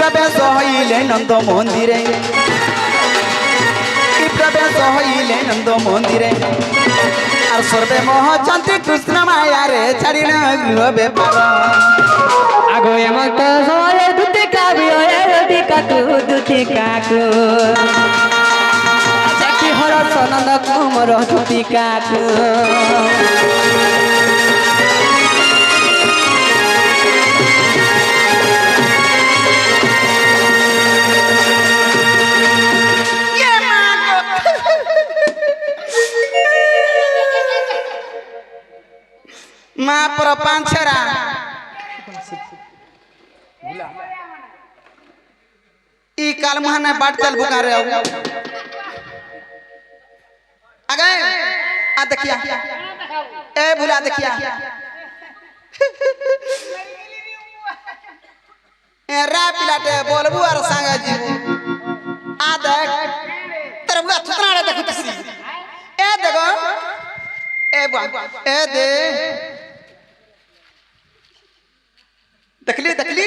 प्रवेश हईले नंद मंदिरे प्रवेश हईले नंद मंदिरे और सर्वे मोहचंती कृष्ण माया रे छाड़ी गृह बेपार आगो एमत सय दुते काबी ए काकू दुते काकू जाकी हर सनंद कुमर दुते काकू माँ पर पांचरा ई काल मुहाने बाट चल बुका रे आगे आ देखिया ए भुला देखिया ए रा पिलाटे बोलबू और संगे जीवू आ देख तेरे बुआ थुतरा रे देखू तसी ए देखो ए बुआ ए दे देखली देखली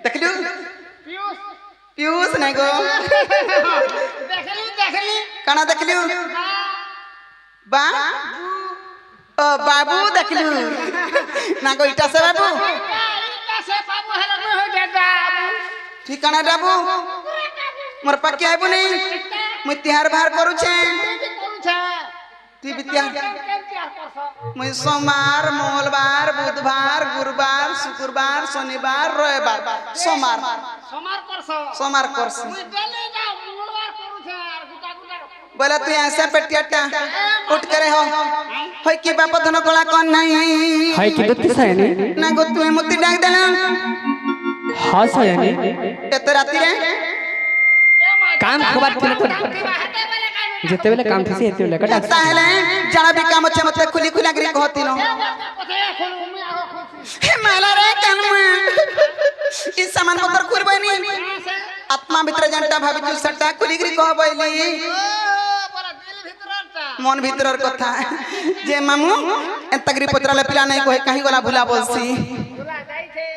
देखली पीयूष पीयूष नहीं गो देखली देखली कना देखली बा ओ बाबू देखली ना गो इटा से बाबू हेलो हो जाता ठिकाना बाबू मोर पक्के आबू नहीं मु तिहार बाहर करू छे ती बितिया मैं सोमवार मंगलवार बुधवार गुरुवार शुक्रवार शनिवार रविवार सोमवार करस बोला तू ऐसे पेटियाटा उठ करे हो होय की बाप धन कोला कोन नहीं हाय की दुते सयनी ना गो तू मुक्ति डाक देला हां सयनी एत राती रे काम खबर थिले तो जेते बेले काम थसी हेते बेले कटा ताहले जणा भी काम छे मते खुली खुला गिरी कहती न हे माला रे कानू ई सामान पत्थर खुरबनी आत्मा भीतर जानता भाभी तू सट्टा खुली गिरी कहबैली मन भीतर कथा जे मामू एतगरी पत्राले पिला नहीं कहे कहीं गला भुला बोलसी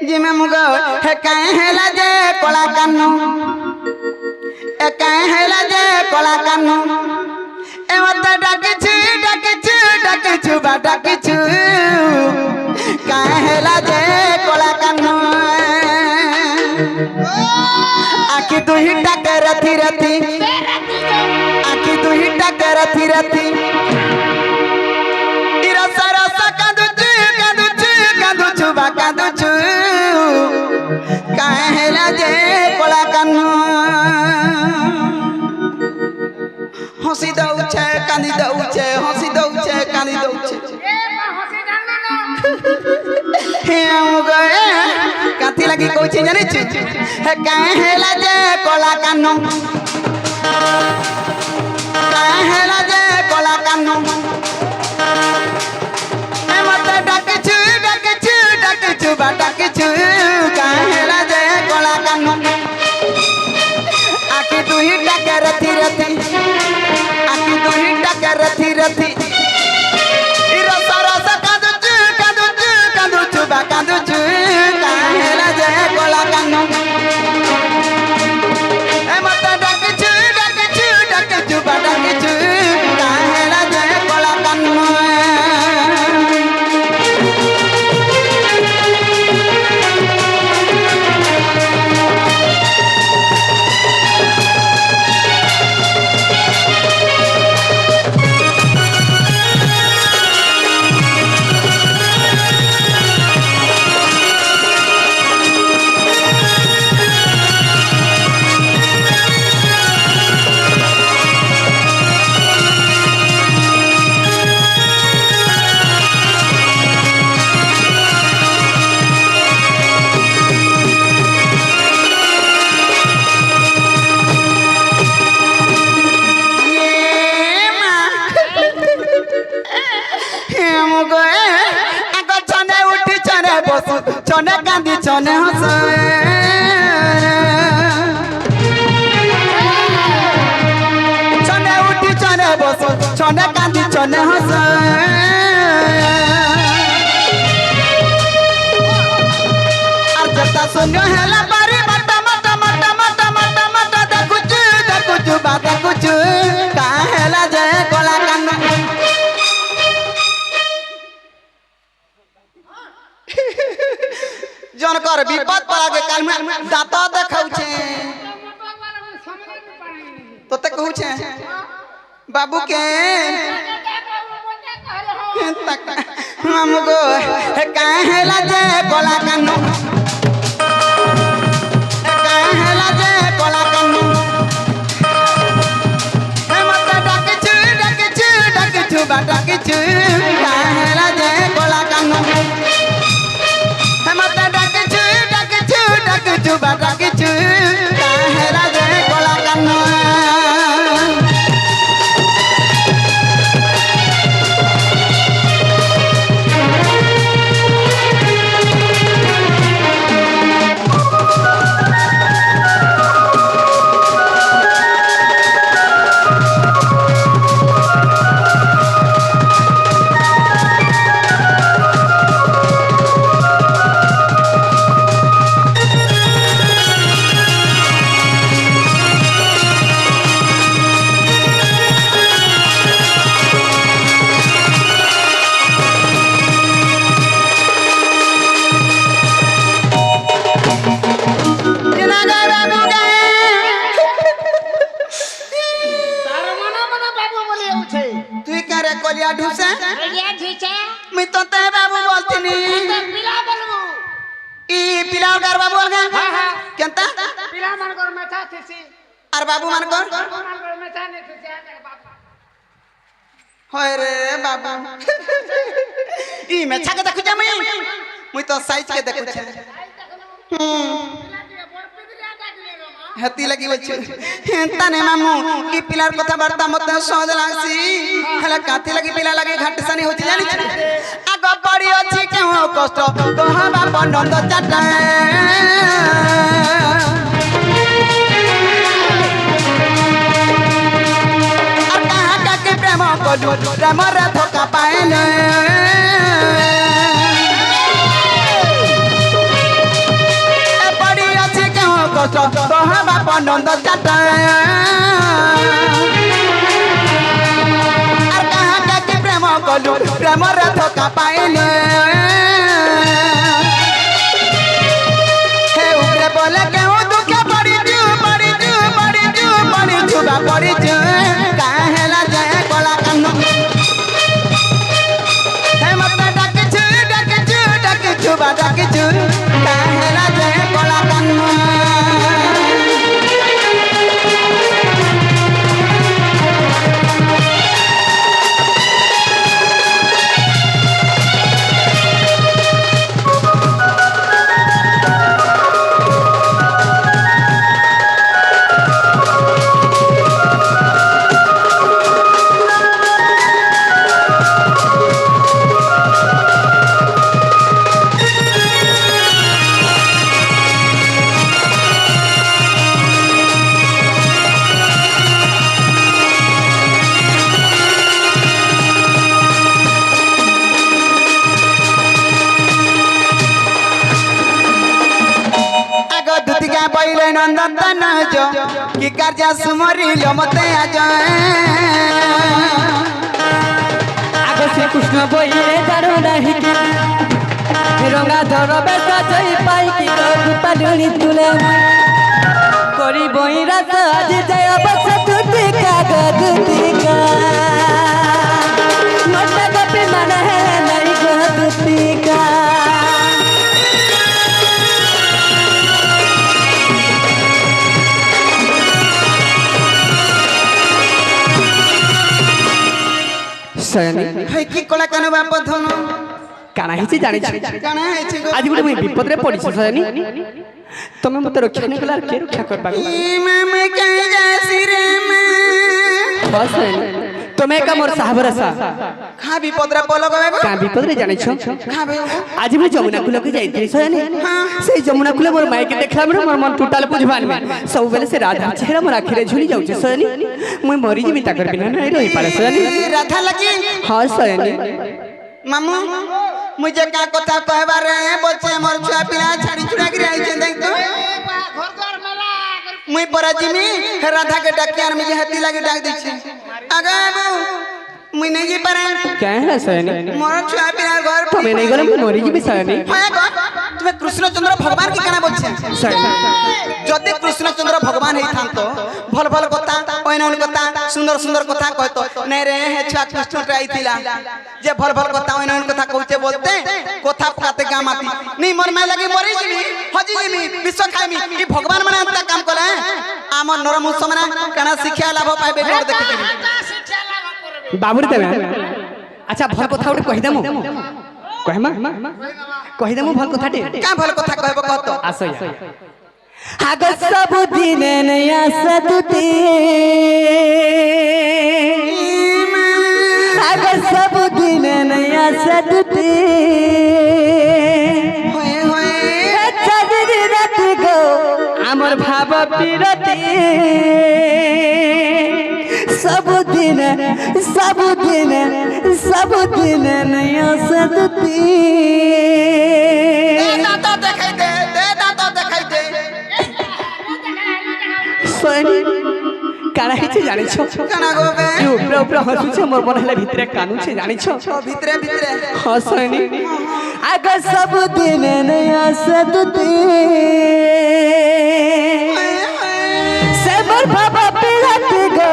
जे मामू गो हे काहे हेला जे कोला कानू ए काहे हेला जे कोला कानू ए मत डाकिछु बा डाकिछु काहे हेला जे कोला कानू आखी दुही टाके रथी रथी आखी दुही टाके रथी रथी रस रस कांदुछु कांदुछु कांदुछु बा कांदुछु काहे हेला जे कोला कानू हंसी दउछे कांदी दउछे हंसी दउछे कांदी दउछे हे हम गए काथी लगी कहछि जानि छु हे काहे हेला जे कोला कानू काहे हेला जे कोला कानू ए मत डाकिछु बा डाकिछु काहे हेला जे कोला कानू आखी दुही टाके रथी रथी आखी दुही टाके रथी रथी रस रस कांदुछु कांदुछु कांदुछु बा कांदुछु काहे हेला जे कोला कानू ए मत डाकिछु बा डाकिछु काहे हेला जे कोला कानू चने कांदी चने हंस चने उठी चने बस चने कांदी चने हंस और जता शून्य हेला बारी बात कुछ काहेला जे कोला कान जनकर विपद पड़ा के काल में दांत देखाउ छे तो ते कहू छे बाबू के हमको काहेला जे कोला कान काहेला जे कोला कान मत डाक छु बाटा किछु काहेला जे कोला कान मत डाक छु बाटा किछु काहेला जे कोला कान मैं तो ते बाबू बोलतीनी पिला बोलबो ई पिला कर बाबू बोल गया हां हां केंता पिला मन कर मेठा थीसी और बाबू मन कर मेठा नहीं थीसी बाबू होय रे बाबू ई में छाके देखु जा मैं तो साइज के देखु छे हती लगी बच्चे तने मामू ई पिलार कथा वार्ता मत सहज लागसी हला काथी लगी पिला लगे घाट सनी होची जानी छी आगो पड़ी अछि केहू कष्ट कहबा बंदन चाटा और कहा का के प्रेम कलु प्रेम रे धोखा पाएले कहबा बंदन चाटा और कहा के प्रेम कलु प्रेम रे धोखा पाएले हे ऊपर बोले केहू दुख पड़ी छुबा पड़ी काहेला जाए कोला कान हे मत डाक छुबा डाक छु काहेला जाए कोला कान नंदन जो कि कार्य सुमरी लो मते आज आगो श्री कृष्ण बोले जानो नाही कि रंगा धर बेस जई पाई कि तो पालुनी तुले करी बई रात आज जाय बस तुती का तुती का मोटा कपे मन है नहीं गो तुती का है कि कोला कान बाप धन काना हिची जानि काना है गो आज गुटे मुई विपद रे पड़ी सनी तमे मते रक्षा नै कलार के रक्षा करबा ई मैं कह जासी रे मैं बस तमे का मोर साहबरसा खा विपद रे पलो गवे का विपद रे जानि छ खा बे आज मुई जमुना कुल के जाइतरी सनी से जमुना कुल मोर माई के देखला मोर मन टूटल बुझबान में सब बेले से राधा चेहरा मोर आखिरे झुली जाउ छ सनी मुई मरी जिमी ताकर बिना नै रही पाले सनी राधा लगी हां सनी मामू मुझे का कथा कहबा रे बच्चे मोर छुआ पिला छाड़ी छुड़ा गिर आई छै देख तो घर द्वार मेला मुई পরে জিমি রাধা के डाकी आर में हती लागे डाक दी छी आगे बाबू मुई नहीं जी पारे क्या है सैनी मोर छुआ पिना घर तो मैं नहीं गले मोरी जी भी सैनी हां गो तुम्हें कृष्णचंद्र भगवान की केना बोलछे सैनी जदि कृष्णचंद्र भगवान हेई थांतो भल भल कथा ओइन कथा सुंदर सुंदर कथा कहतो नै रे हे छुआ कृष्ण ट्राई थिला जे भल भल कथा ओइन कथा कहते बोलते कथा पकाते गामाती नहीं मोर मैं लगी मरी जीवी हजी जीवी विश्व खाइमी ई भगवान माने अंता काम कले आम नरमुस माने केना शिक्षा लाभ पाइबे मोर देखि बाबुरी देवे अच्छा भल कथा उठे कहि देमु कहमा कहि देमु भल कथा टे का भल कथा कहबो कहतो आसो आग सब दिन नया सदते आग सब दिन नया सदते होए होए चाँद रात गो आमर भाव पीरते सब दिन नया सदते दाता देखाई दे दाता देखाई दे सोनी काना हिचे जानि छ काना गोबे तू ऊपर ऊपर हसु छ मोर मन हले भितरे कानू छ जानि छ भितरे भितरे हसनी आग सब दिन नया सदते से मोर बाबा पिरत गो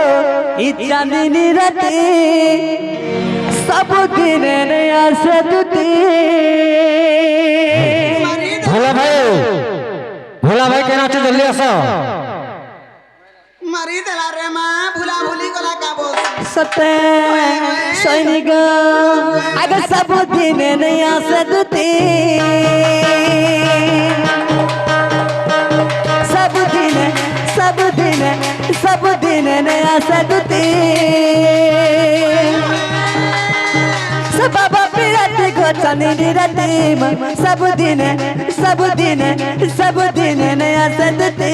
ई चांदनी राते सब दिन नया सदते भोला भाई केना छ जल्दी आसो मारी देला रे मां भूला भूली गला का बोल सते सैनिक आग सब दिन नया सदते सब दिन नया सदते सब बाबा पिरत गोचनी राते सब दिन नया सदते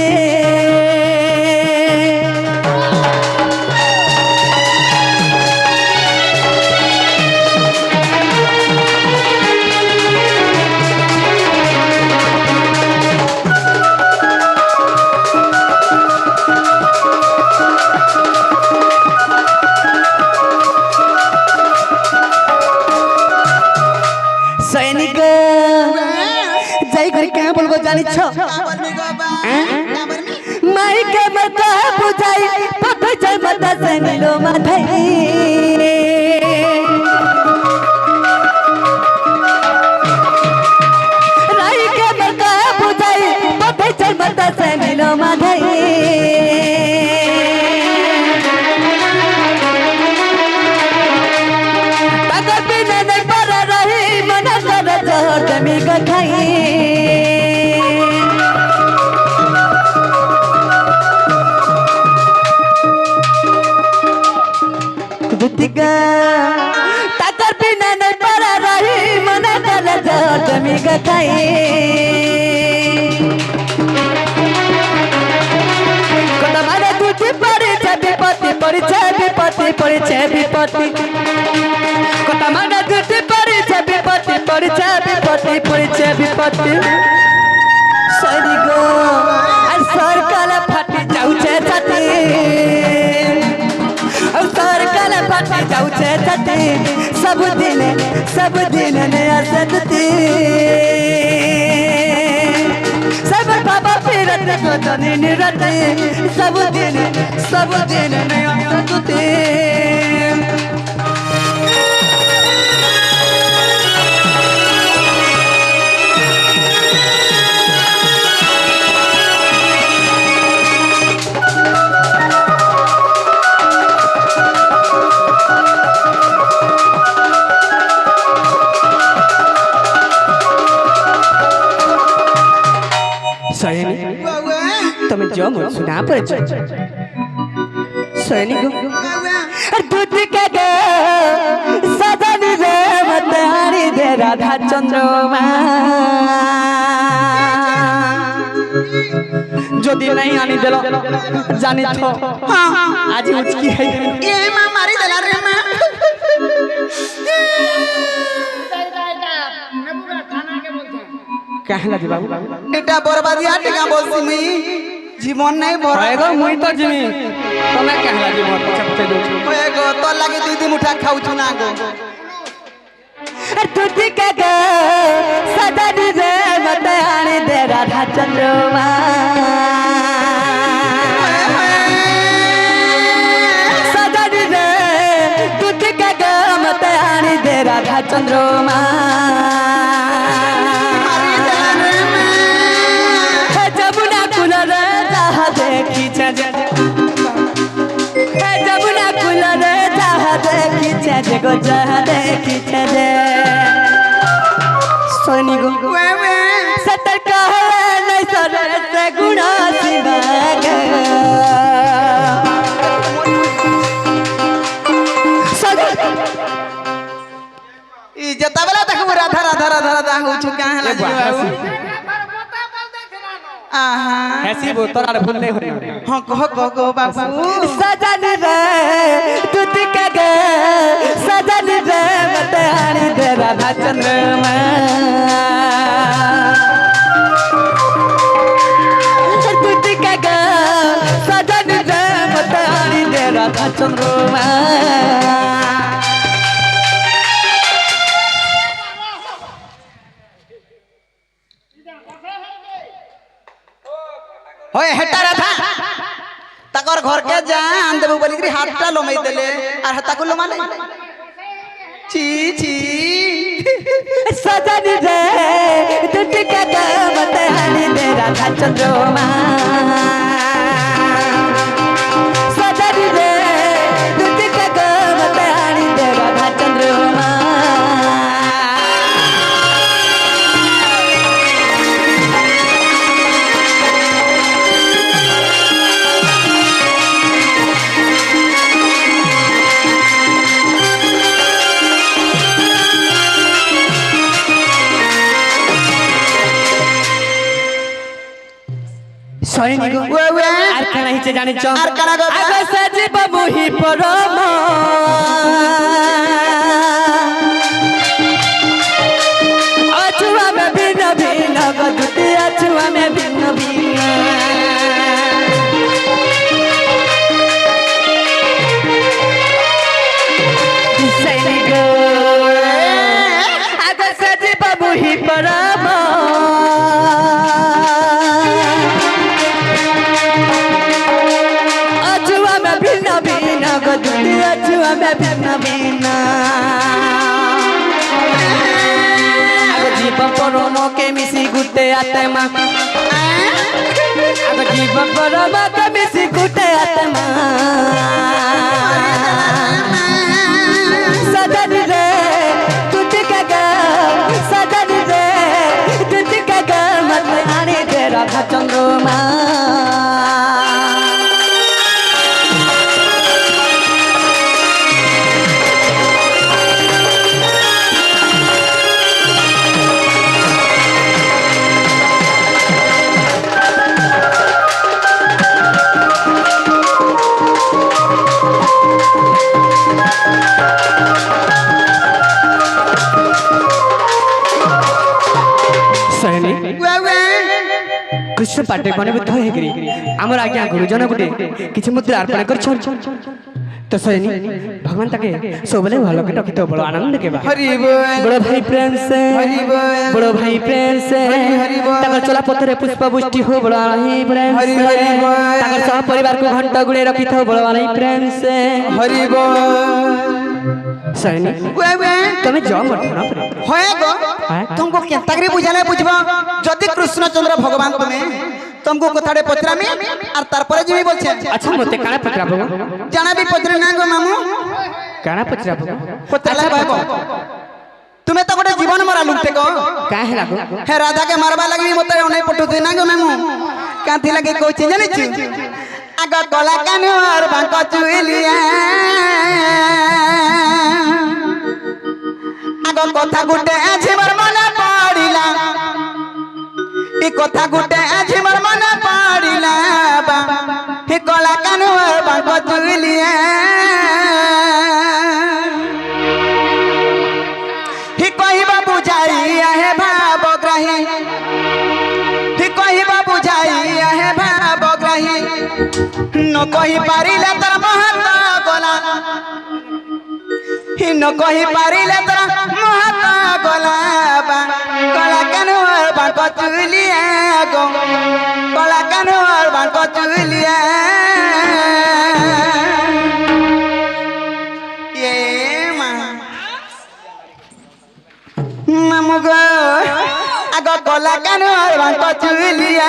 सैनिक जय घर क्या बोलबो जानि छ काबरनी गोबा काबरनी माई के मता बुझाई पथ जय मता सैनिलो माथाई राई के मता बुझाई पथ जय मता सैनिलो माथाई जमी कथाई दुतिका ताकर बिना नहीं पड़ा रही मना कर जमी कथाई कोता मारे दुति पड़ी विपत्ति पड़ी विपत्ति कोता मारे दुति पड़ी विपत्ति सरी गो सरकाल फाटी जाऊचे छाती सरकाल फाटी जाऊचे छाती सब दिन नया सदती सब बाबा फिरत को तनी निरते सब दिन नया सदती तुम्हें जो मुझ सुना पर सैनिक दूध के गे सदन रे मतहारी दे राधा चंद्रमा যদি নাই আনি দিল জানি তো আজ উচকি হই এ মা মারি দেলা রে মা कहला जी बाबू এটা বরবাদিয়া টিকা বলছি মুই জীবন নাই ভরা হয়ে গো মুই তো জিমি তুমি कहला जी मोर पछे पछे दो হয়ে গো তোর লাগে দুই দিন উঠা খাউছু না গো तुझ के ग सजन रे मत आने दे राधा चंद्रमा सजन रे तुझ के ग मत आने दे राधा चंद्रमा जमुना कुल रे जहा देखी छे जमुना कुल रे जहा देखी छे गो जहा देखी छे सोनी गो सतर कहले नहीं सरे से गुणा सिवाग ई जता बेला देखबो राधा राधा राधा राधा होछु काहे लागी बाबू आहा ऐसी वो तोरा भूल नहीं होई हां कह गो बाबू सजन रे तुझ के गे सजन रे मत आनी दे राधा चंद्रमा तुझ के गे सजन रे मत आनी दे राधा चंद्रमा होय हेटा राधा तकर घर के जान देबो बोली कि हाथटा लोमई देले और हता को लोमाले छी छी सजन रे तुझ के गे मत आनी दे राधा चंद्रमा सजन रे तुझ के गे मत आनी दे राधा चंद्रमा सैनिक आर केना हिचे जानि छ आर केना गो आगे सजीव मुहि परम अछुआ में भिन्न भिन्न गदुति अछुआ में भिन्न भिन्न सैनिक आगे सजीव मुहि परम अछुआ में भिन्न भिन्न आगो जीव परम के मिसी गुटे आत्मा आगो जीव परम के मिसी गुटे आत्मा सजन रे तुझ के गे सजन रे तुझ के गे मत आने दे राधा चंद्रमा कृष्ण पाटे बने बुद्ध हेगरी आमर आज्ञा गुरुजन गुटे किछि मुद्रा अर्पण कर छोड़ तो सैनी भगवान तके सोबले भालो के टकितो बड़ो आनंद के बा हरि बोल बड़ो भाई प्रेम से हरि बोल बड़ो भाई प्रेम से हरि बोल तकर चला पत्थरे पुष्प पुष्टि हो बड़ो भाई प्रेम हरि से हरि बोल तकर सह परिवार को घंटा गुड़े रखी थो बड़ो भाई प्रेम से हरि बोल सैनी তুমি যাও মত না পড়ে হয় গো तुमको केता करे बुझाले बुझबो जदि कृष्णचंद्र भगवान तुमे तुमको कथाडे पचरामी और तारपरे जीवी बोलछे अच्छा मते काना पचराबो जाना भी पचरे ना गो मामू काना पचराबो पचराला बाबो तुमे तो गोटे जीवन मरा लुटे गो काहे लागो हे राधा के मारबा लगी मते ओने पटुते ना गो मामू काथी लगी कहछि जानि छि आगा गला कानु और बांको चुलिया आगो कथा गुटे आछि मोर मने पड़िला ई कथा गुटे आछि मोर मने पड़िला बा हे गला कानु और बांको चुलिया ही कहिबा बुझाई आहे भावग्राही ही कहिबा बुझाई आहे भावग्राही न कही पारिले तर महता गला न कही पारिले तर महता गला कला कानूर बांक चुलिया गो कला कानूर बांक चुलिया ये मामू गो आगो कला कानूर बांक चुलिया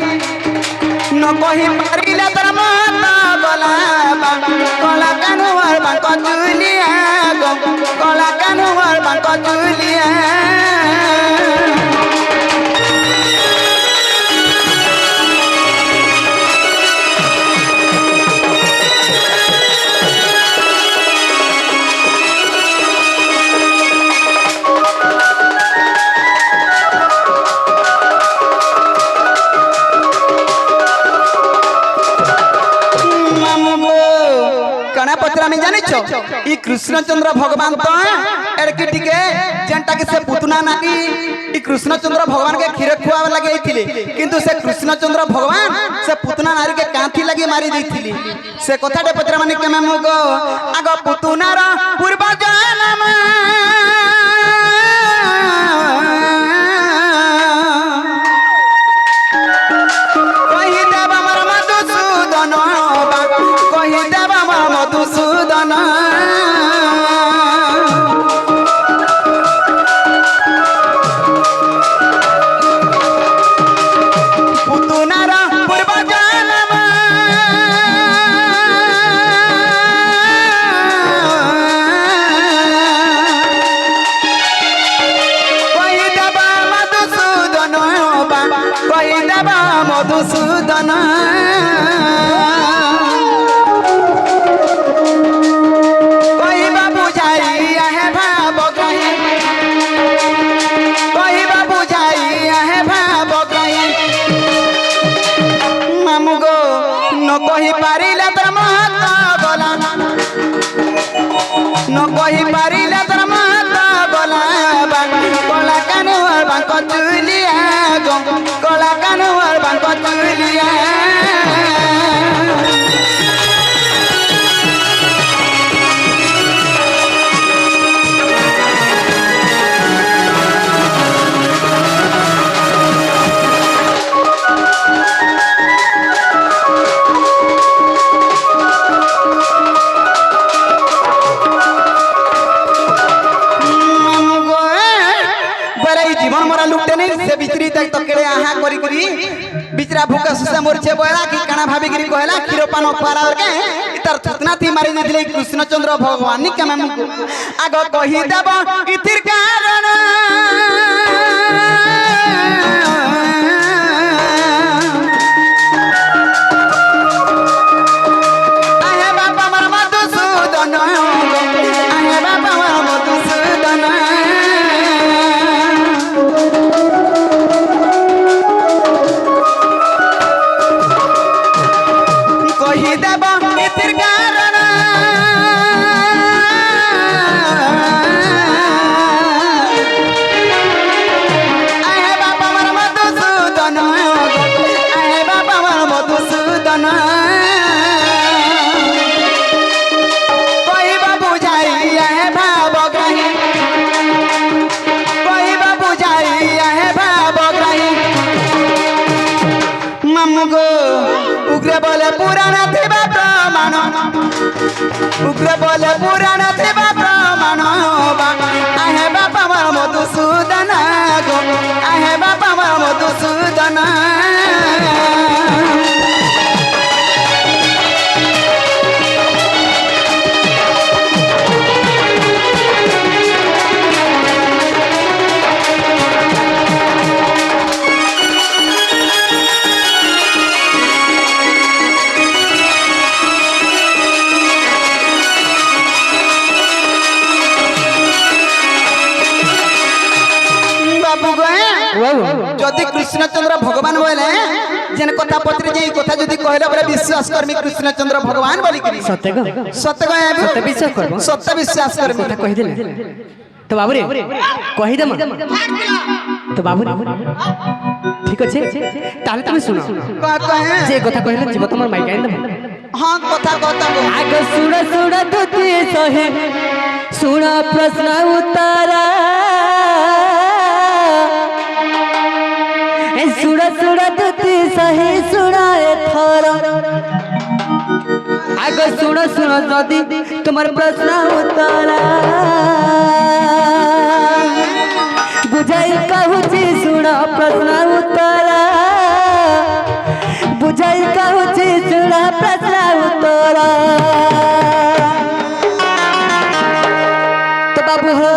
न कही पारिले तर महता गला कला कानूर बांक चुलिया गो कला कानूर बांक चुलिया पत्र में जानी छो ई कृष्णचंद्र भगवान तो एड़की टिके जेंटा के से पुतना नागी ई कृष्णचंद्र भगवान के खीर खुआ लगे थिले किंतु से कृष्णचंद्र भगवान से पुतना नारी के कांथी लगी मारी दैथिली से कथाटे पत्र माने के मैं मुगो आगो पुतनार पूर्व जन्म कहि देव हमर मधुसूदन कहि देव हमर मधुसूदन पुतनार पूर्व जन्म कहि देव मधुसूदन कहि देव मधुसूदन कही पारिले तर महता गला न कही पारिले तर महता गला कला कानूर बांक चुलिया गो कला कानूर बांक चुलिया जीवन मोरा लुटे नहीं से बिचरी तक तकेड़े आहा करी करी बिचरा भूखा सुसे मोरछे बोला कि काना भाभी गिरी कहला खीरो पानो पारा और के इतर थुतना थी मारी नदिले कृष्णचंद्र भगवान नि के हमको आगो कहि देब इतिर कारण आहे बाबा हमर मधुसूदन आहे बाबा हमर मधुसूदन कहि देब इतिर कारण आहे बाबा हमर मधुसूदन आहे बाबा हमर मधुसूदन कहिबा बुझाई आहे भावग्राही कहिबा बुझाई आहे भावग्राही मामुगो उग्र बोले पुराण थिबा प्रमाण उग्र बोले पुराण थिबा प्रमाण आहे बाबा हमर मधुसूदन गो आहे बाबा हमर मधुसूदन बाबू गए যদি কৃষ্ণচন্দ্র ভগবান বলে যেন কথা পত্রে যে এই কথা যদি কহিলে বলে বিশ্বাস করমি কৃষ্ণচন্দ্র ভগবান বলি করি সত্য গো সত্য কহিবি সত্য বিশ্বাস করব সত্য বিশ্বাস করবি কথা কহি দেলে তো বাবুরে কহি দেম তো বাবুরে ঠিক আছে তাহলে তুমি শুনো কহে যে কথা কহিলে জীব তোমার মাইক আইন দেব হ্যাঁ কথা কথা বল। আগ শুণ শুণ তুতি সহে শুণ প্রশ্ন উত্তর এ শুণ শুণ তুতি সহে শুণ এথর আগ শুণ শুণ যদি তোমার প্রশ্ন উত্তর বুঝাই কহুছি শুণ প্রশ্ন উত্তর বুঝাই কহুছি শুণ প্রশ্ন উত্তর তো বাবু হো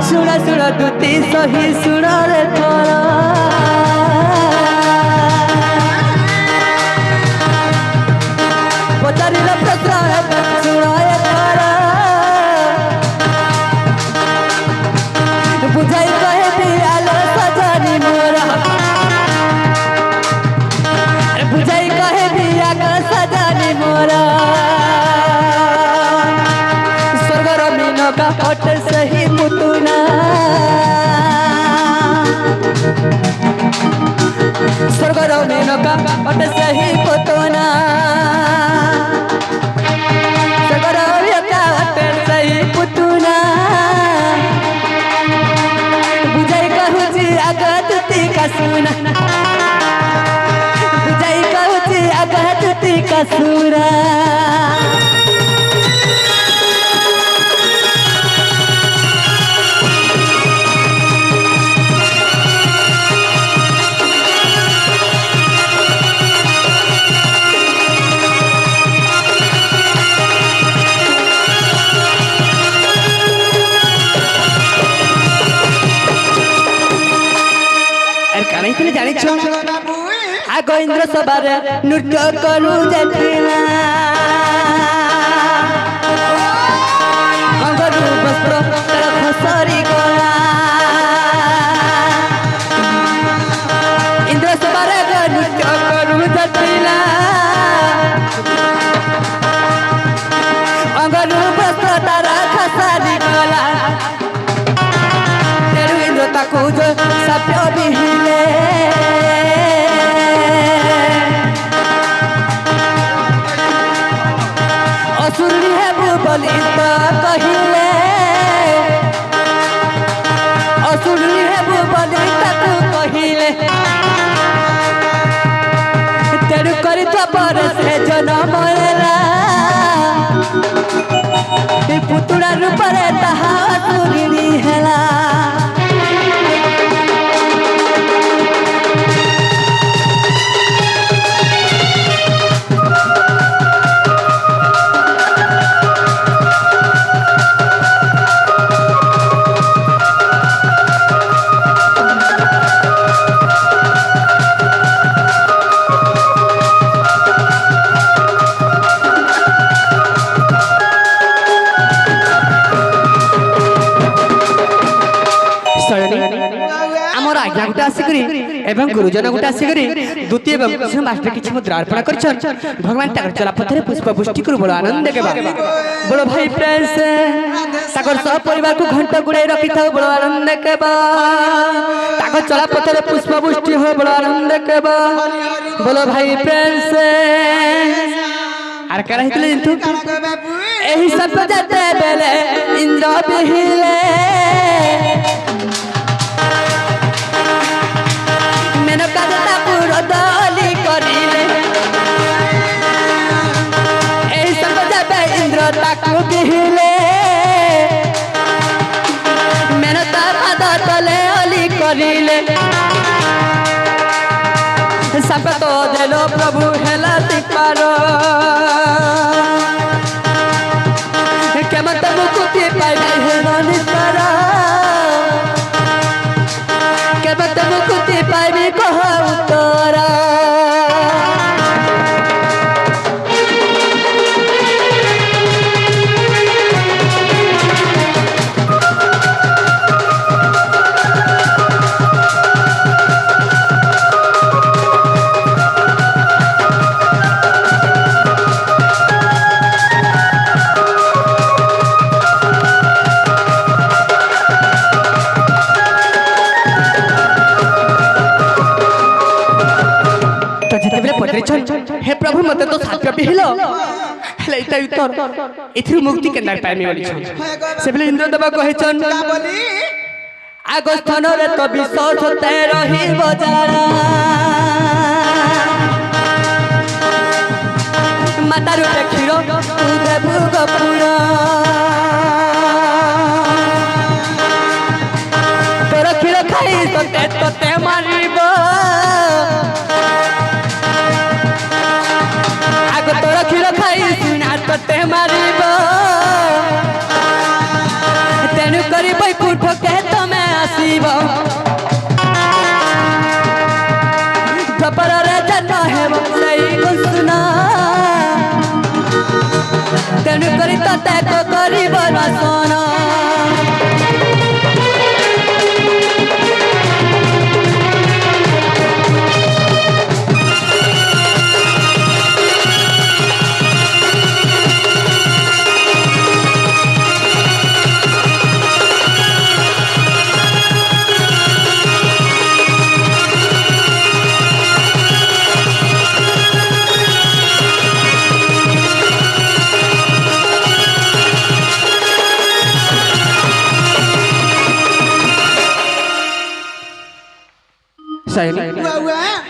শুণ শুণ দুতি সহি শুণ রে থর পচারিল প্রশ্ন শুণ এথর বুঝাই কহে দিয়ালো সজনি মোরা বুঝাই কহে দিয়া গো সজনি মোরা স্বর্গর মিনকা হট সহি পুতুনা স্বর্গর মিনকা হট সহি পুতুনা স্বর্গর মিনকা হট সহি পুতুনা বুঝাই কহুছি আগতুতি কাসুনা বুঝাই কহুছি আগতুতি কাসুরা তুমি জানিছ আগ ইন্দ্র সভারে নৃত্য করু যাইছিলা অঙ্গরু বস্ত্র তার খসরি গলা ইন্দ্র সভারে নৃত্য করু যাইছিলা অঙ্গরু বস্ত্র তার খসরি গলা তেরু ইন্দ্র তাকু সাপ্য বিহিলে অসুরি হেবু বলি তো কহিলে অসুরি হেবু বলি তাকু কহিলে তেরু করি তপর সে জনমরা পুতুড়া রূপরে তাহা অসুরি হেলা আমার আজ্ঞা গোটে আসিকি এবং গুরুজন গোটে আসিকি দ্বিতীয় এবং কৃষ্ণ মাস্টার কিছু মুদ্রা অর্পণ করছেন ভগবান তাকর চলা পথরে পুষ্প পুষ্টি করু বড় আনন্দ দেবা বড় ভাই প্রেস তাকর সহ পরিবার কু ঘণ্ট গুড়ে রকি থাও বড় আনন্দ দেবা তাকর চলা পথরে পুষ্প পুষ্টি হো বড় আনন্দ দেবা বড় ভাই প্রেস আর কারা হিতলে কিন্তু এই সব যেতে বেলে ইন্দ্র বিহিলে মেনকা দাতা পুরো দলি করিলে এই সব যাবে ইন্দ্র তাকু বিহিলে মেনতা পাদ তলে অলি করিলে সাপত দেল প্রভু হেলা তিপার কেমত মুকুতি পাইবে হে মনীশ্বর কেমত মুকুতি পাইবি কহ উত্তর पचारिछन हे प्रभु मते तो साथ पिहिलो हेले इता उतर एथिरु मुक्ति केना पाइमे बोली छन से बेले इंद्र देव कहिछन का बोली आगो स्थान रे तो विश्वास ते रही बजारा माता रूपे क्षीर देबु गपुर तोर क्षीर खाई तोते मारिब आगो तोर क्षीर खाई सुना तोते मारिब तेनु करी बैकुंठ के तमे आसीब द्वापर रे जन्म हेब सही को सुना तेनु करी तते को करिब रसना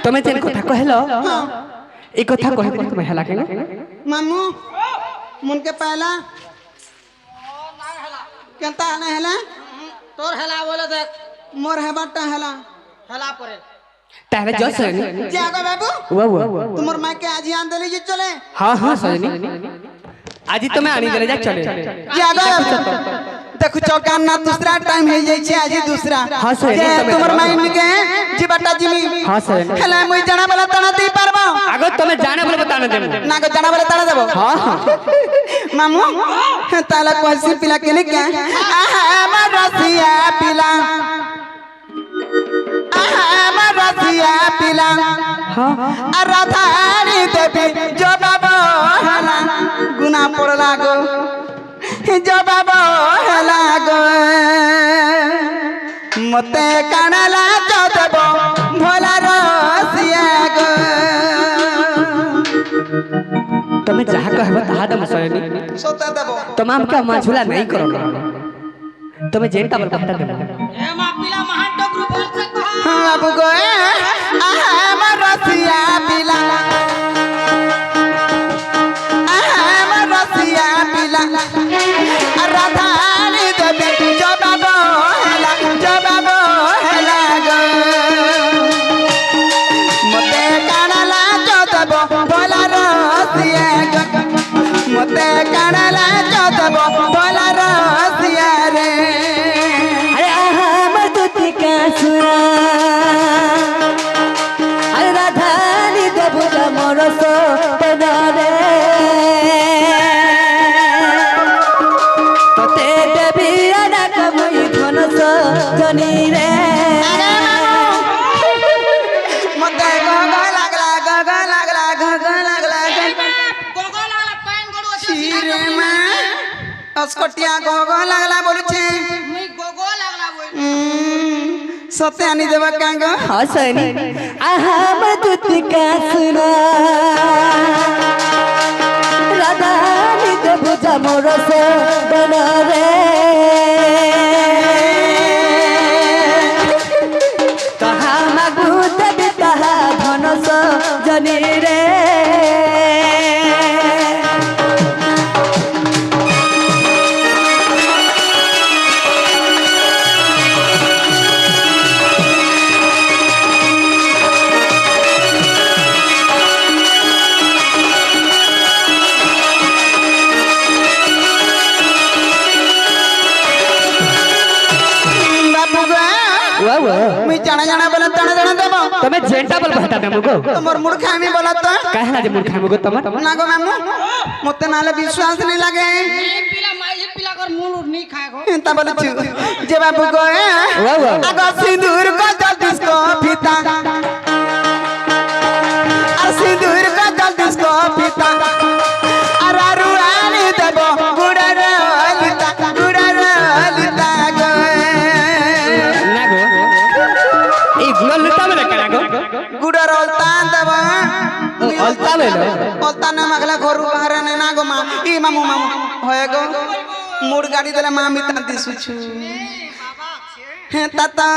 तुम्हें जेन कथा कहलो ए कथा कहे को तुम्हें हला केना मामू मुन के पहला केनता ने हला तोर हेला बोले देख मोर है बाटा हला हेला परे तारे जो सजनी जागो बाबू वो तुमर मां के आज आन देली जे चले हां सजनी आज तुम्हें आनी करे जा चले जागो देखो चौकान ना दूसरा टाइम है जाई छे आज दूसरा हां सही तुमर माइंड के जी बाटा जिमी हां सही हला मुई जाना वाला तना दे पारबो आगो तुम्हें जाने बोले बताने देबो ना को जाना वाला तना देबो हां मामू ताला कोसी पिला के लिए हमर रसिया पिला हमर रसिया पिला हां राधानी देवी जो बाबा हला गुना पड़ला गो जो बाबा हला गो मते कानला जो देबो भोला रसिया गो तुम्हें जहाँ कहबो तहा दम सजनी सोता देबो तमाम का माछुला नहीं करो तुम्हें जेन का बता देबो ए मा पिला महान डगरू बोल से कहा हाँ अब गो हमर रसिया पिला हमर रसिया पिला राधानी देवी जो बाबा हला गो मते कानला जो देबो भोला रसिया गो मते कानला जो देबो भोला रसिया रे अरे हमर दूती का सुरा अरे राधानी देबो मोर सो पदारे तते देवी आना कमई धन सो जनी रे मते गगा लागला गोगो लागला पैन गड़ो रे मां अस्कटिया गगा लागला बोलछे मुई गोगो लागला बोल सते आनी देबा कांगो हसनी हमर दूती का सुरा राधानी देबो मोर सो पदारे कहा मागू देवी कहा धनस जनी रे बाबू गो मैं जाना बोला तना देबो तुम्हें जेंटा बोल बता दे मुगो तमर मूर्खा में बोला तो कहना जे मूर्खा मुगो तमर ना गो मामू मते नाले विश्वास नहीं लागे नहीं पिला माई पिला कर मुंह नहीं खाए गो ता बोलछु जे बाबू गो आगो सिंदूर को जल्दी इसको फीता आ सिंदूर को जल्दी इसको फीता अरे रुआनी देबो गुड़ा रे लिता गो ना गो ए गुलो लुटा में रखना गो गुड़ा रोलता देबो অলতা লইল অলতা না মাগলা ঘরু বাহারে না গো মা ই মামু মামু হয়ে গো মোর গাড়ি দেলে মা আমি তান্তি সুছু হে তাতা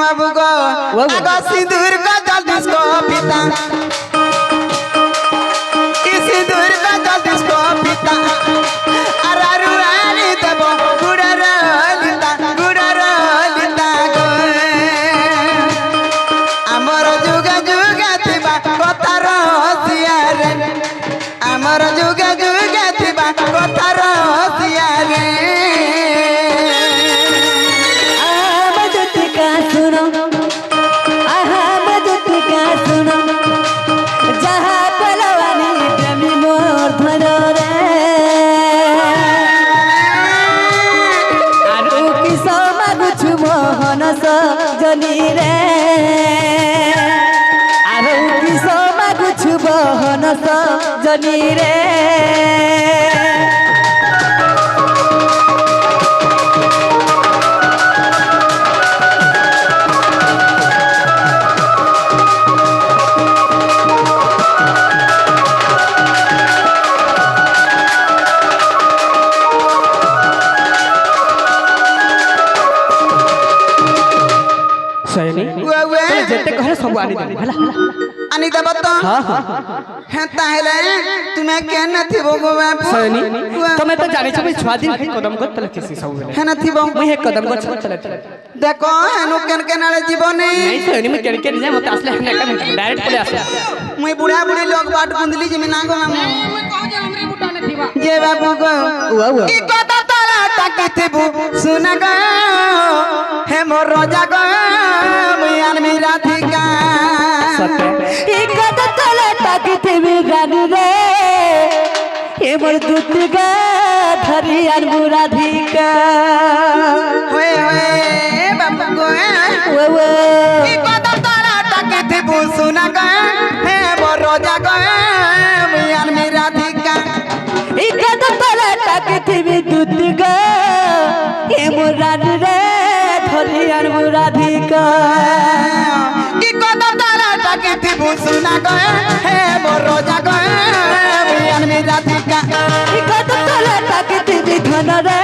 বাবু গো আগো সিঁদুর গো জল ডিস্কো পিতা ই সিঁদুর গো জল ডিস্কো পিতা আর আরু আনি দেব গুড়ার লিতা গো আমার যুগ যুগ থিবা কথার সিয়ারে আমার যুগ যুগ থিবা কথার সিয়ারে আহমদুকা শুনো আহমদুকা শুনো যাহা কলওয়ানি প্রেমী মোর ধরে আরু কিস মাগুছু মোহনস জনি রে আরু কিস মাগুছু মোহনস জনি রে সয়নি ওয়ে যেতে কহে সব আনি দেবো হেলা আনি দেব তো হ্যাঁ হ্যাঁ হ্যাঁ তাহলে তুমি কেন থিব গো বাপু সয়নি তুমি তো জানিছ ভাই ছয় দিন খাই কদম গত তলে কিসি সব বেলে হ্যাঁ থিব মুই হে কদম গত ছয় তলে দেখো হেনু কেন কেন আলে জীবনে নাই সয়নি মুই কেন কেন যাই মতে আসলে হেনে কাম ডাইরেক্ট পড়ে আসে মুই বুড়া বুড়ি লোক বাট গুন্দলি জিমি না গো মামু মুই কও যে আমরি বুটা নে থিবা যে বাবু গো ওয়া ওয়া ই কথা তারা টাকি থিবু শুনা গো হে মোর রাজা গো মুই আনমি রাধিকা ই কত তলে তাকিতে বি গানি রে এ মোর দুতিকা ধরি আর মুরাধিকা হয়ে হয়ে বাবু গো ওয়া ওয়া ই কথা তারা টাকি থিবু শুনা গো হে মোর রাজা গো মুই আনমি রাধিকা ই কত তলে তাকিতে বি দুতিকা এ মোর রানী রে ধরি আর মুরাধিকা কি কথা তারা টাকি থিবু শুনা গো হে মোর রাজা গো মুই আনমি রাধিকা ই কত তলে তাকিতে বি ধন রে